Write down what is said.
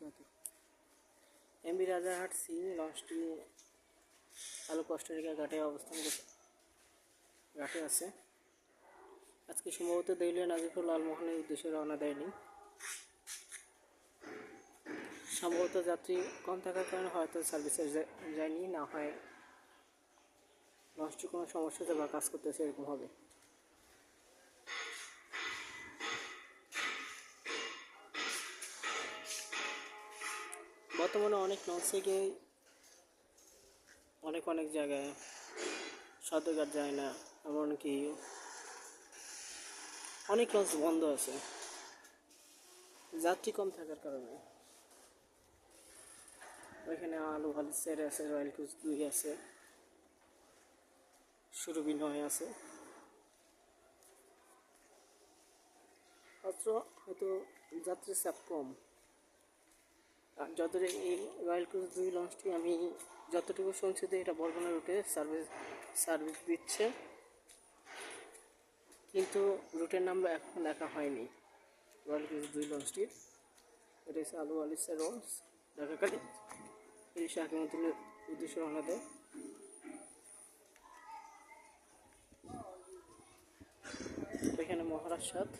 বারাকাতুহু। MB Rajarhat C লঞ্চটি আলু কস্টারিকা ঘাটে ঘাটে আছে। আজকে সম্ভবত দেউলিয়া নাজিরপুর লালমোহনের উদ্দেশ্যে রওনা দেয়নি। সম্ভবত যাত্রী কম থাকার কারণে হয়তো সার্ভিসে যায়নি, না হয় লঞ্চটির কোনো সমস্যা হচ্ছে বা কাজ করতেছে, এরকম হবে। বর্তমানে অনেক লঞ্চ থেকে অনেক জায়গায় সদরঘাট যায় না, এমনকি অনেক লঞ্চ বন্ধ আছে যাত্রী কম থাকার কারণে। ওইখানে আলু হালিসের আছে, রয়্যাল ক্রুজ 2 আছে, সুরভি 9 আছে। মাত্র হয়তো যাত্রীর চাপ কম। আর যতটা এই রয়্যাল ক্রুজ 2 লঞ্চটি আমি যতটুকু শুনছি যে এটা বরগুনা রুটে সার্ভিস দিচ্ছে, কিন্তু রুটের নাম এখন লেখা হয়নি রয়্যাল ক্রুজ 2 লঞ্চটির। এটা হচ্ছে আলু হালিসের লঞ্চ, ঢাকাকালী ইলিশা হাকিমুদ্দিনের উদ্দেশ্যে রওনা দেয়। এখানে মহারাজ সাথ